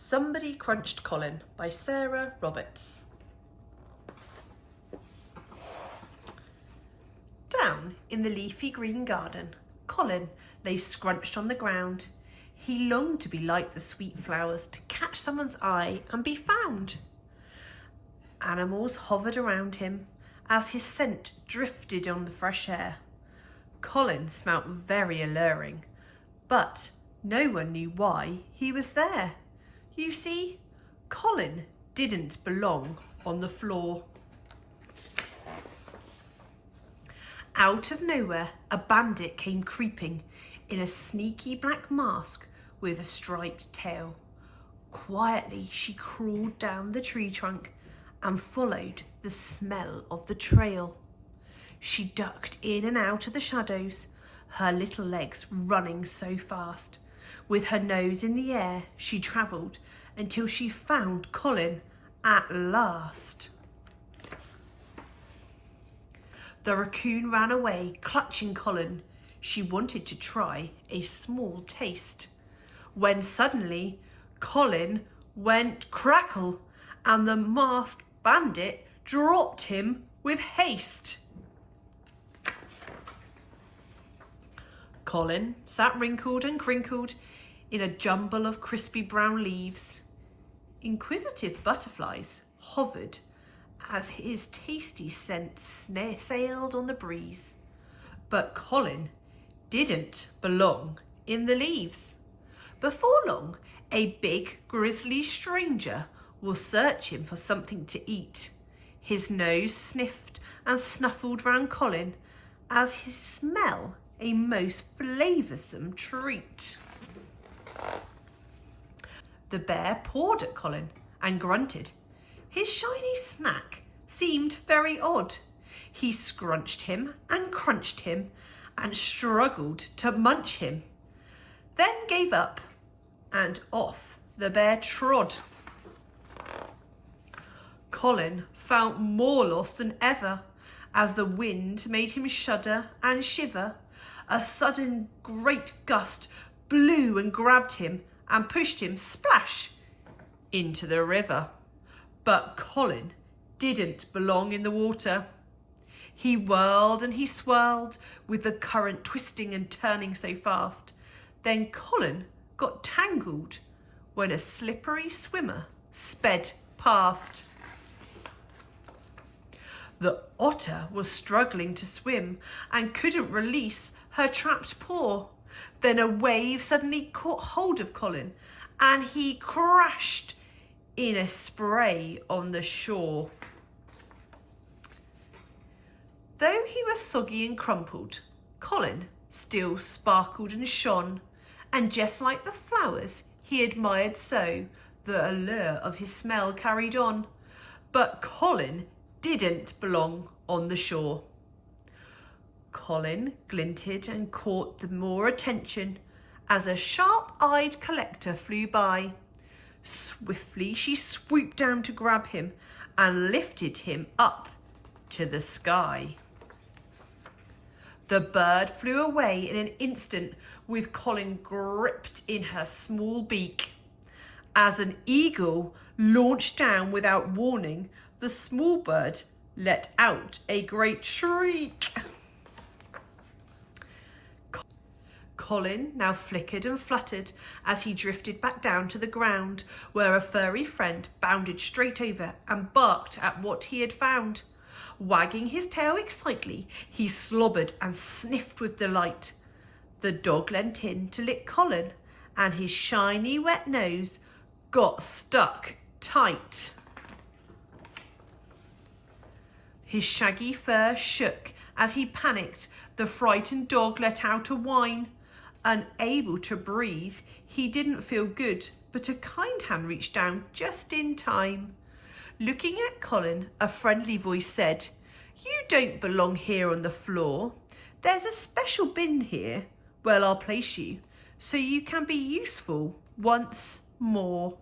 Somebody Crunched Colin by Sarah Roberts. Down in the leafy green garden, Colin lay scrunched on the ground. He longed to be like the sweet flowers, to catch someone's eye and be found. Animals hovered around him as his scent drifted on the fresh air. Colin smelt very alluring, but no one knew why he was there. You see, Colin didn't belong on the floor. Out of nowhere, a bandit came creeping in a sneaky black mask with a striped tail. Quietly, she crawled down the tree trunk and followed the smell of the trail. She ducked in and out of the shadows, her little legs running so fast. With her nose in the air, she travelled until she found Colin at last. The raccoon ran away, clutching Colin. She wanted to try a small taste, when suddenly Colin went crackle and the masked bandit dropped him with haste. Colin sat wrinkled and crinkled in a jumble of crispy brown leaves. Inquisitive butterflies hovered as his tasty scent sailed on the breeze. But Colin didn't belong in the leaves. Before long, a big grizzly stranger will search him for something to eat. His nose sniffed and snuffled round Colin as he smelled a most flavoursome treat. The bear pawed at Colin and grunted. His shiny snack seemed very odd. He scrunched him and crunched him and struggled to munch him, then gave up, and off the bear trod. Colin felt more lost than ever as the wind made him shudder and shiver. A sudden great gust blew and grabbed him and pushed him splash into the river. But Colin didn't belong in the water. He whirled and he swirled with the current twisting and turning so fast. Then Colin got tangled when a slippery swimmer sped past. The otter was struggling to swim and couldn't release her trapped paw. Then a wave suddenly caught hold of Colin and he crashed in a spray on the shore. Though he was soggy and crumpled, Colin still sparkled and shone, and just like the flowers he admired so, the allure of his smell carried on. But Colin didn't belong on the shore. Colin glinted and caught the more attention as a sharp-eyed collector flew by. Swiftly she swooped down to grab him and lifted him up to the sky. The bird flew away in an instant with Colin gripped in her small beak. As an eagle launched down without warning, the small bird let out a great shriek. Colin now flickered and fluttered as he drifted back down to the ground, where a furry friend bounded straight over and barked at what he had found. Wagging his tail excitedly, he slobbered and sniffed with delight. The dog leant in to lick Colin, and his shiny wet nose got stuck tight. His shaggy fur shook as he panicked. The frightened dog let out a whine. Unable to breathe, he didn't feel good, but a kind hand reached down just in time. Looking at Colin, a friendly voice said, "You don't belong here on the floor. There's a special bin here where I'll place you so you can be useful once more."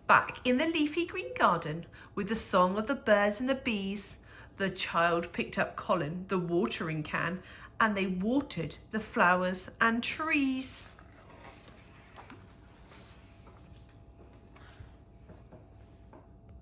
Back in the leafy green garden, with the song of the birds and the bees, the child picked up Colin, the watering can, and they watered the flowers and trees.